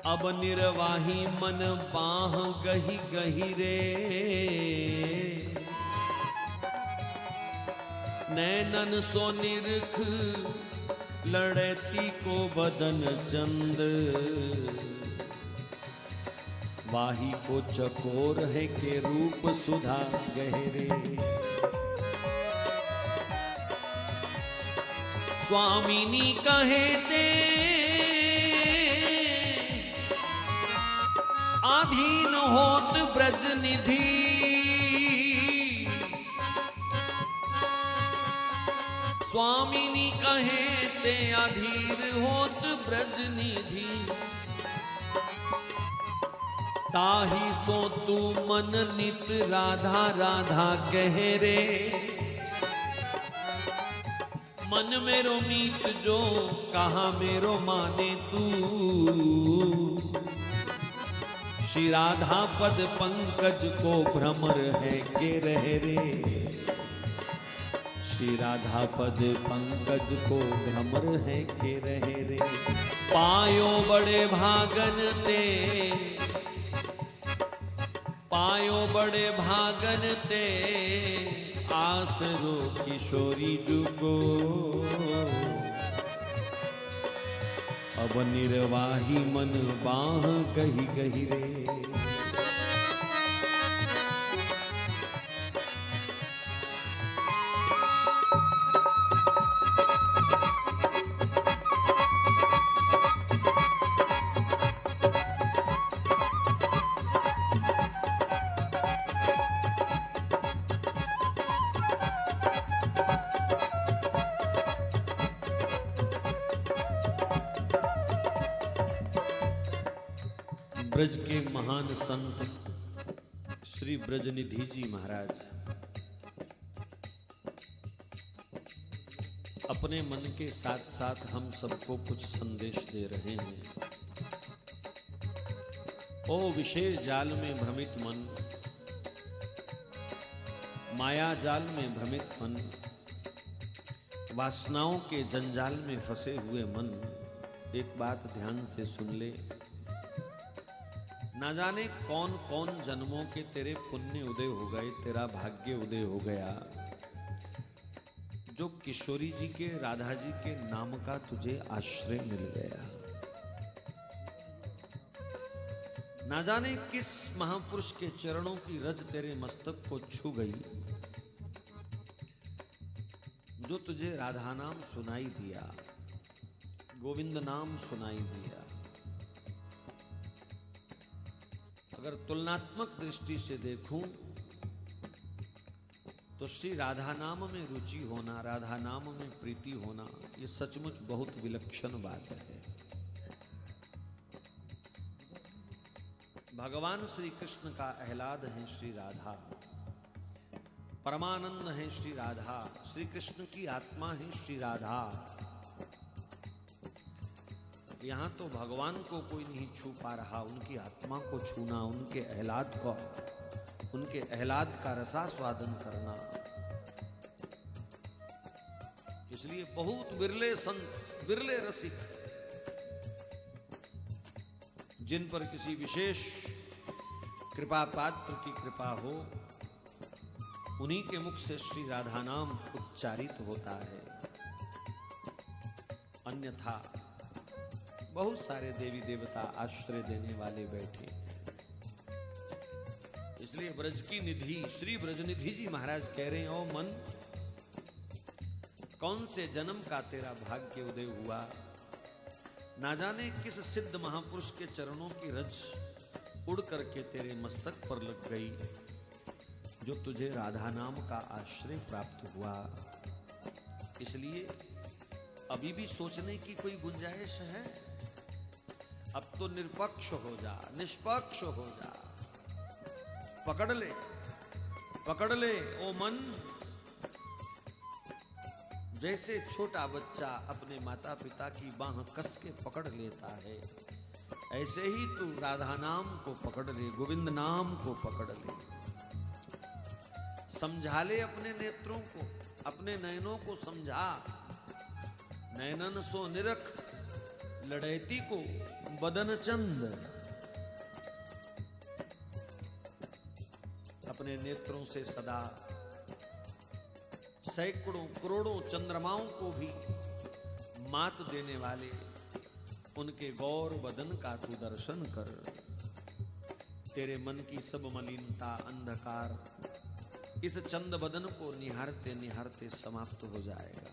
अब निर्वाही मन बाह गही गही रे, नैनन सो निरख लड़ती को बदन चंद, वाही को चकोर है के रूप सुधा गहरे। स्वामिनी कहे ते आधीन होत ब्रज निधि, स्वामिनी कहे ते अधीर होत ब्रज निधि, ताही सो तू मन नित राधा राधा कह रे। मन मेरो मीत जो कहा मेरो माने तू, श्री राधा पद पंकज को भ्रमर है के रह रे, श्री राधा पद पंकज को भ्रमर है के रह रे। पायो बड़े भागन ते, पायो बड़े भागन ते, आसरो किशोरी जुगो, अब निर्वाही मन बाह गही गही रे। ब्रज के महान संत श्री ब्रजनिधि जी महाराज अपने मन के साथ साथ हम सबको कुछ संदेश दे रहे हैं। ओ विशेष जाल में भ्रमित मन, माया जाल में भ्रमित मन, वासनाओं के जंजाल में फंसे हुए मन, एक बात ध्यान से सुन ले। ना जाने कौन कौन जन्मों के तेरे पुण्य उदय हो गए, तेरा भाग्य उदय हो गया, जो किशोरी जी के, राधा जी के नाम का तुझे आश्रय मिल गया। ना जाने किस महापुरुष के चरणों की रज तेरे मस्तक को छू गई, जो तुझे राधा नाम सुनाई दिया, गोविंद नाम सुनाई दिया। अगर तुलनात्मक दृष्टि से देखूं तो श्री राधा नाम में रुचि होना, राधा नाम में प्रीति होना, ये सचमुच बहुत विलक्षण बात है। भगवान श्री कृष्ण का आह्लाद है श्री राधा, परमानंद है श्री राधा, श्री कृष्ण की आत्मा है श्री राधा। यहाँ तो भगवान को कोई नहीं छू पा रहा, उनकी आत्मा को छूना, उनके आह्लाद को, उनके आह्लाद का रसास्वादन करना। इसलिए बहुत विरले संत, विरले रसिक, जिन पर किसी विशेष कृपा पात्र की कृपा हो, उन्हीं के मुख से श्री राधा नाम उच्चारित होता है। अन्यथा बहुत सारे देवी देवता आश्रय देने वाले बैठे। इसलिए ब्रज की निधि श्री ब्रजनिधि जी महाराज कह रहे हैं, ओ मन, कौन से जन्म का तेरा भाग्य उदय हुआ, ना जाने किस सिद्ध महापुरुष के चरणों की रज उड़ करके तेरे मस्तक पर लग गई, जो तुझे राधा नाम का आश्रय प्राप्त हुआ। इसलिए अभी भी सोचने की कोई गुंजाइश है? अब तो निरपक्ष हो जा, निष्पक्ष हो जा, पकड़ ले, पकड़ ले ओ मन। जैसे छोटा बच्चा अपने माता पिता की बाह कस के पकड़ लेता है, ऐसे ही तू राधा नाम को पकड़ ले, गोविंद नाम को पकड़ ले। समझा ले अपने नेत्रों को, अपने नयनों को समझा। नैनन सो निरख लड़ैती को बदन चंद, अपने नेत्रों से सदा सैकड़ों करोड़ों चंद्रमाओं को भी मात देने वाले उनके गौर बदन का तू दर्शन कर। तेरे मन की सब मलिनता, अंधकार इस चंद बदन को निहारते निहारते समाप्त हो जाएगा।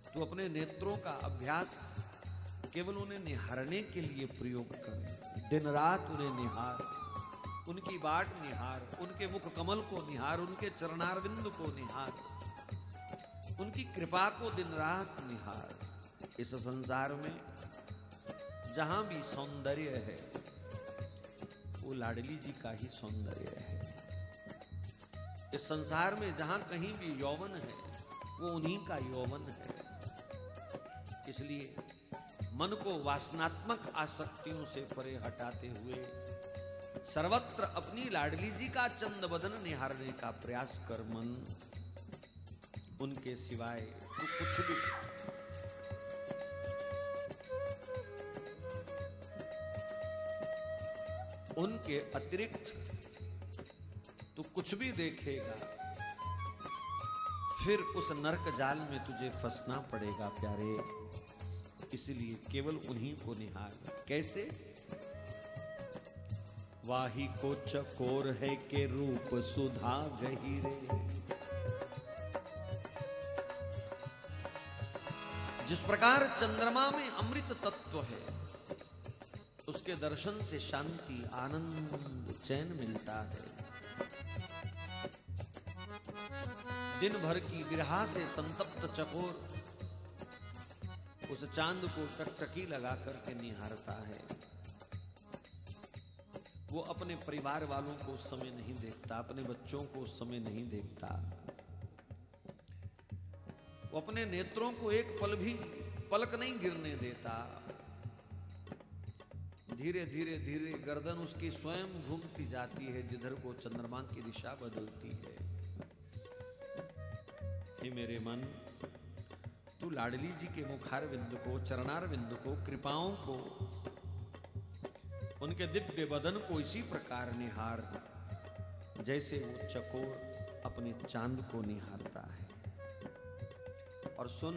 तू अपने नेत्रों का अभ्यास केवल उन्हें निहारने के लिए प्रयोग कर। दिन रात उन्हें निहार, उनकी बाट निहार, उनके मुख कमल को निहार, उनके चरणारविंद को निहार, उनकी कृपा को दिन रात निहार। इस संसार में जहां भी सौंदर्य है वो लाडली जी का ही सौंदर्य है। इस संसार में जहां कहीं भी यौवन है वो उन्हीं का यौवन है। इसलिए मन को वासनात्मक आसक्तियों से परे हटाते हुए सर्वत्र अपनी लाडली जी का चंद बदन निहारने का प्रयास कर। मन उनके सिवाय तू कुछ भी, उनके अतिरिक्त तू कुछ भी देखेगा फिर उस नरक जाल में तुझे फंसना पड़ेगा प्यारे। इसलिए केवल उन्हीं को निहार। कैसे? वाही को चकोर है के रूप सुधा गहीरे, जिस प्रकार चंद्रमा में अमृत तत्व है उसके दर्शन से शांति, आनंद, चैन मिलता है। दिन भर की विरहा से संतप्त चकोर उस चांद को टकटकी लगा करके निहारता है। वो अपने परिवार वालों को उस समय नहीं देखता, अपने बच्चों को उस समय नहीं देखता। वो अपने नेत्रों को एक पल भी पलक नहीं गिरने देता। धीरे धीरे धीरे गर्दन उसकी स्वयं घूमती जाती है जिधर को चंद्रमा की दिशा बदलती है। हे मेरे मन, तू लाडली जी के मुखार विंद को, चरणार विंद को, कृपाओं को, उनके दिव्य बदन को इसी प्रकार निहार जैसे वो चकोर अपने चांद को निहारता है। और सुन,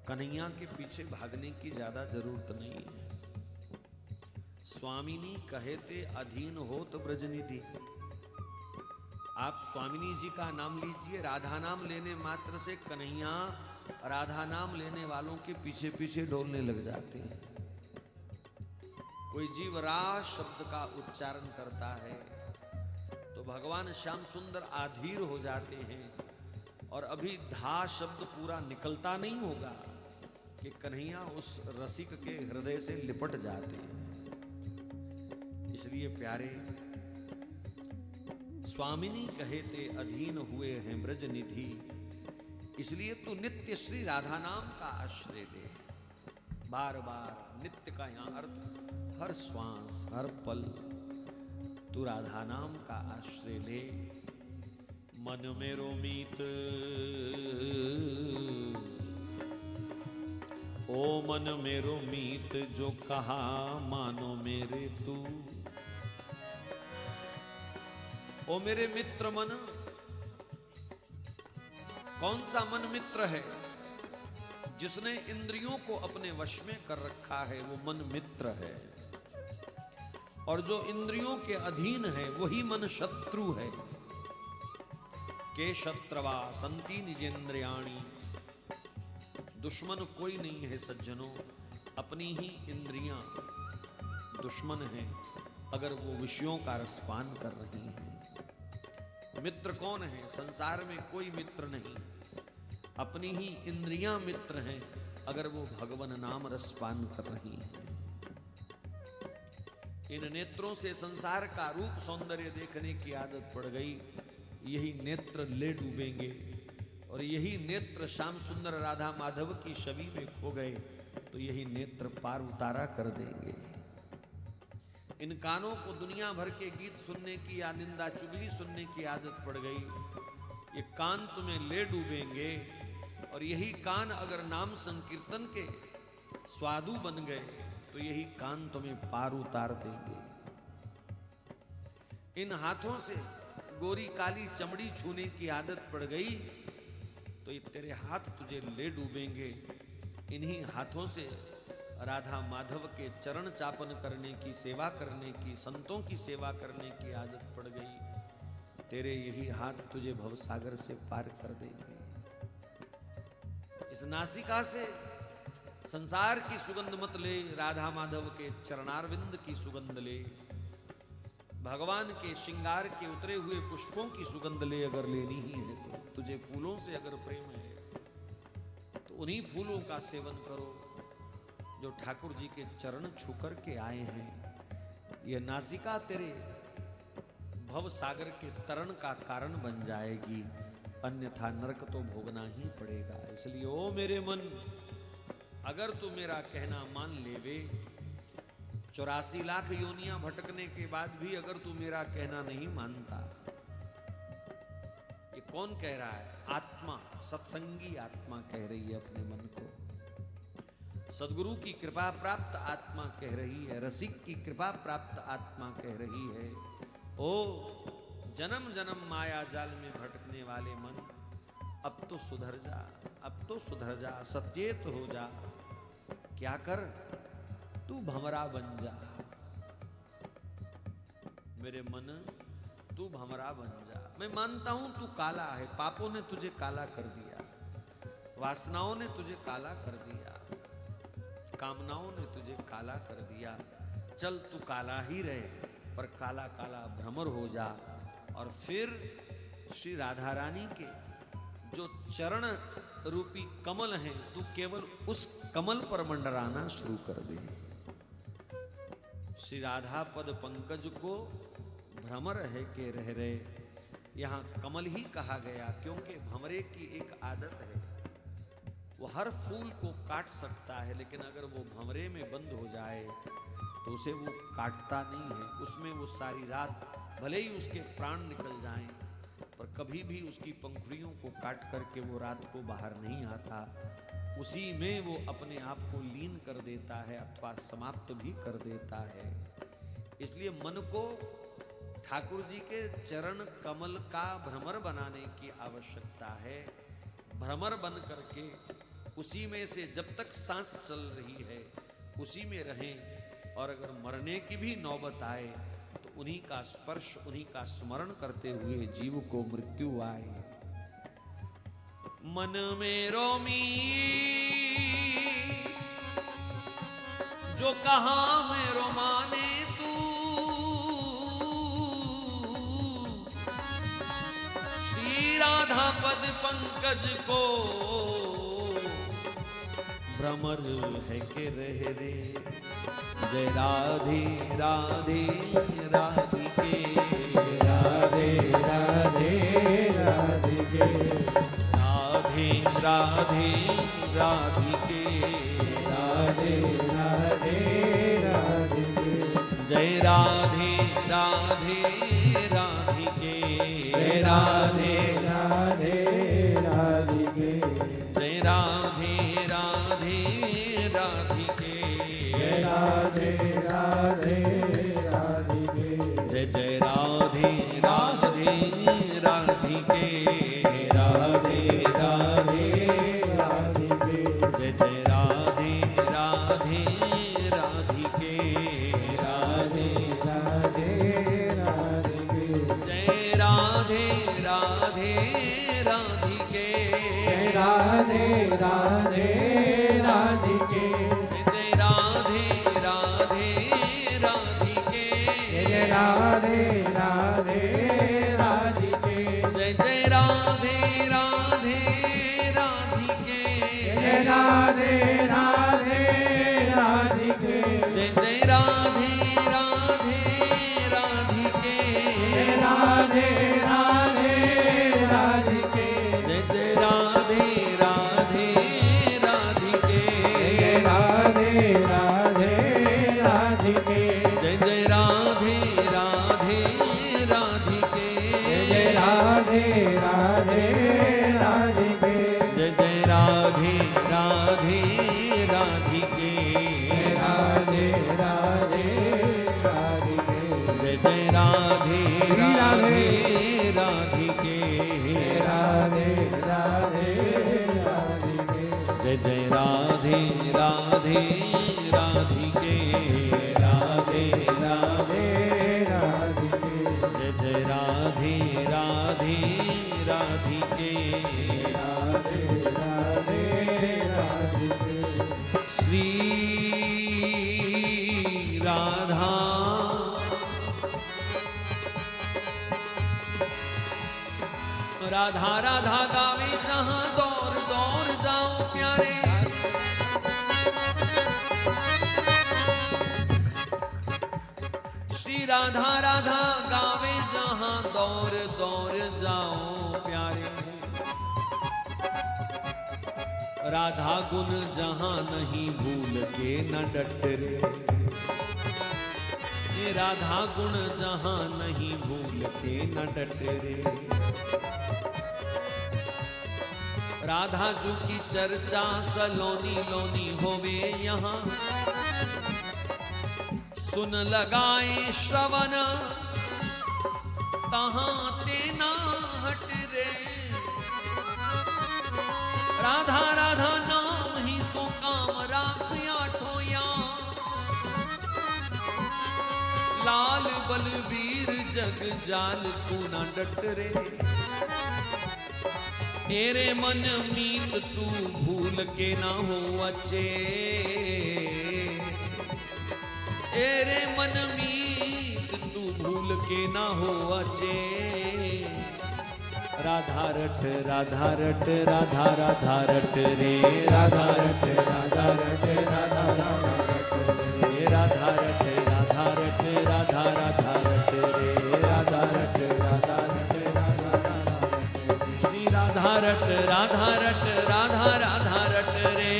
कन्हैया के पीछे भागने की ज्यादा जरूरत नहीं है। स्वामिनी कहते अधीन होत ब्रजनिधि। आप स्वामिनी जी का नाम लीजिए। राधा नाम लेने मात्र से कन्हैया राधा नाम लेने वालों के पीछे पीछे डोलने लग जाते हैं। कोई जीव रा शब्द का उच्चारण करता है तो भगवान श्याम सुंदर आधीर हो जाते हैं और अभी धा शब्द पूरा निकलता नहीं होगा कि कन्हैया उस रसिक के हृदय से लिपट जाते हैं। इसलिए प्यारे, स्वामिनी कहते अधीन हुए हैं ब्रज निधि। इसलिए तू नित्य श्री राधा नाम का आश्रय ले। बार बार नित्य का यहां अर्थ हर श्वास हर पल तू राधा नाम का आश्रय ले। मन मेरो मीत ओ मन मेरो मीत, जो कहा मानो मेरे तू। ओ मेरे मित्र मन, कौन सा मन मित्र है? जिसने इंद्रियों को अपने वश में कर रखा है वो मन मित्र है। और जो इंद्रियों के अधीन है वही मन शत्रु है। के शत्रवा संति निजेंद्रियाणि। दुश्मन कोई नहीं है सज्जनों, अपनी ही इंद्रियां दुश्मन है अगर वो विषयों का रसपान कर रही हैं। मित्र कौन है? संसार में कोई मित्र नहीं, अपनी ही इंद्रियां मित्र हैं अगर वो भगवन नाम रसपान कर रही हैं। इन नेत्रों से संसार का रूप सौंदर्य देखने की आदत पड़ गई, यही नेत्र ले डूबेंगे। और यही नेत्र श्याम सुंदर राधा माधव की छवि में खो गए तो यही नेत्र पार उतारा कर देंगे। इन कानों को दुनिया भर के गीत सुनने की या निंदा चुगली सुनने की आदत पड़ गई, ये कान तुम्हें ले डूबेंगे। और यही कान अगर नाम संकीर्तन के स्वादु बन गए तो यही कान तुम्हें पार उतार देंगे। इन हाथों से गोरी काली चमड़ी छूने की आदत पड़ गई तो ये तेरे हाथ तुझे ले डूबेंगे। इन्हीं हाथों से राधा माधव के चरण चापन करने की, सेवा करने की, संतों की सेवा करने की आदत पड़ गई। तेरे यही हाथ तुझे भवसागर से पार कर देंगे। इस नासिका से संसार की सुगंध मत ले, राधा माधव के चरणारविंद की सुगंध ले, भगवान के श्रृंगार के उतरे हुए पुष्पों की सुगंध ले। अगर लेनी ही है तो तुझे फूलों से अगर प्रेम है तो उन्हीं फूलों का सेवन करो जो ठाकुर जी के चरण छूकर के आए हैं। यह नासिका तेरे भव सागर के तरण का कारण बन जाएगी, अन्यथा नरक तो भोगना ही पड़ेगा। इसलिए ओ मेरे मन, अगर तू मेरा कहना मान लेवे, 84 लाख योनियां भटकने के बाद भी अगर तू मेरा कहना नहीं मानता, ये कौन कह रहा है? आत्मा, सत्संगी आत्मा कह रही है अपने मन को। सदगुरु की कृपा प्राप्त आत्मा कह रही है, रसिक की कृपा प्राप्त आत्मा कह रही है, ओ जन्म जन्म माया जाल में भटकने वाले मन, अब तो सुधर जा, अब तो सुधर जा, सचेत हो जा। क्या कर? तू भंवरा बन जा मेरे मन, तू भंवरा बन जा। मैं मानता हूं तू काला है, पापों ने तुझे काला कर दिया, वासनाओं ने तुझे काला कर दिया, कामनाओं ने तुझे काला कर दिया। चल तू काला ही रहे, पर काला काला भ्रमर हो जा। और फिर श्री राधा रानी के जो चरण रूपी कमल हैं, तू केवल उस कमल पर मंडराना शुरू कर दे। श्री राधा पद पंकज को भ्रमर है के रह रहे, यहाँ कमल ही कहा गया क्योंकि भंवरे की एक आदत है, वो हर फूल को काट सकता है, लेकिन अगर वो भंवरे में बंद हो जाए तो उसे वो काटता नहीं है। उसमें वो सारी रात, भले ही उसके प्राण निकल जाएं, पर कभी भी उसकी पंखुड़ियों को काट करके वो रात को बाहर नहीं आता। उसी में वो अपने आप को लीन कर देता है अथवा समाप्त भी कर देता है। इसलिए मन को ठाकुर जी के चरण कमल का भ्रमर बनाने की आवश्यकता है। भ्रमर बन करके उसी में से जब तक सांस चल रही है उसी में रहें, और अगर मरने की भी नौबत आए तो उन्हीं का स्पर्श, उन्हीं का स्मरण करते हुए जीव को मृत्यु आए। मन में रोमी जो कहा में रोमाने तू, श्री राधा पद पंकज को भ्रमर है के रह रे। जय राधे राधे राधिके, राधे राधे राधिके, राधे राधे राधिके, राधे राधे राधिके। जय राधे राधे राधिके, जय राधे राधे राधिके, जय राधे राधे राधिके, जय राधे राधे राधिके, जय जय राधे राधे राधिके, राधे राधे राधिके, जय जय राधे राधे राधिके, राधे राधे राधिके, जय राधे राधे राधिके, राधे राधे राधिके, जय राधे राधे राधिके, जय राधे राधे राधिके, जय जय राधे राधे राधिके, जय राधे राधे राधिके, जय जय राधे राधे राधिके, जय राधे राधे राधिके, जय जय राधे राधे राधे राधिके राधे राधे राधिके जय जय राधे राधे राधिके राधे राधे राधिके श्री राधा राधा राधा गावे जहां दौर दौर जाओ प्यारे श्री राधा राधा गावे जहां दौर दौर जाओ प्यारे राधा गुण जहां नहीं भूल के न डटरे ये राधा गुण जहां नहीं भूल के न डटरे राधा जू की चर्चा सलोनी लोनी होवे यहाँ सुन लगाए श्रवण तहां तेना हट रे राधा राधा नाम ही सो काम राख आठोया लाल बलबीर जग जाल तू न डट रे तेरे मन मीत तू भूल के ना हो अचे तेरे मन मीत तू भूल के ना हो अचे राधा रट राधा रट राधा राधा रट रे राधा रट राधा रट राधा राधा रट रे राधा रट राधा रट राधा राधा रट रे राधा रट राधा रट राधा रट राधा रट राधा राधा रट रे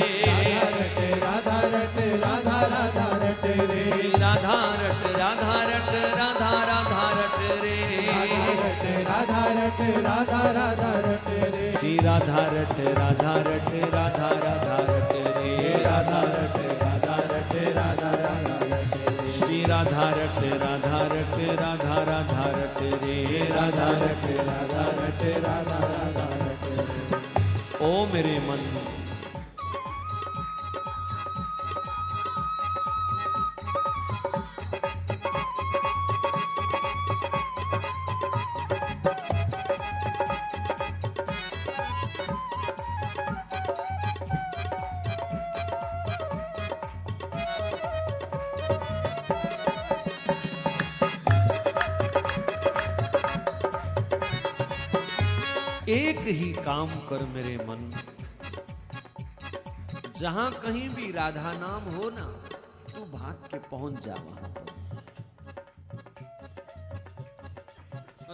राधा रट राधा राधा रट रे राधा रट राधा रट राधा राधा रट रे राधा रट राधा राधा रट रे श्री राधा रट राधा रट राधा राधा रट रे राधा रट राधा रट राधा राधा रट रे श्री राधा रट राधा रट राधा राधा रट रे राधा रट राधा रट राधा राधा रट रे ओ मेरे मन एक ही काम कर मेरे मन जहां कहीं भी राधा नाम हो ना तू भाग के पहुंच जा वहां पर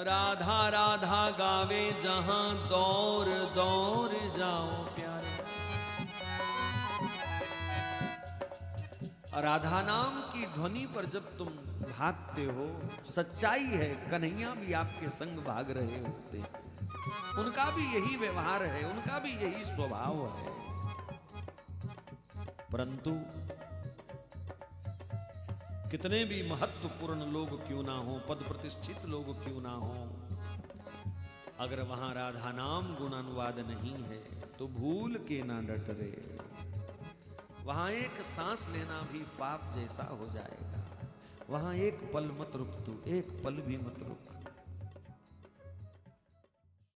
राधा राधा गावे जहां दौर दौर जाओ प्यारे राधा नाम की ध्वनि पर जब तुम भागते हो सच्चाई है कन्हैया भी आपके संग भाग रहे होते उनका भी यही व्यवहार है उनका भी यही स्वभाव है परंतु कितने भी महत्वपूर्ण लोग क्यों ना हो पद प्रतिष्ठित लोग क्यों ना हो अगर वहां राधा नाम गुण अनुवाद नहीं है तो भूल के ना डट रे वहां एक सांस लेना भी पाप जैसा हो जाएगा वहां एक पल मत रुक तू एक पल भी मत रुक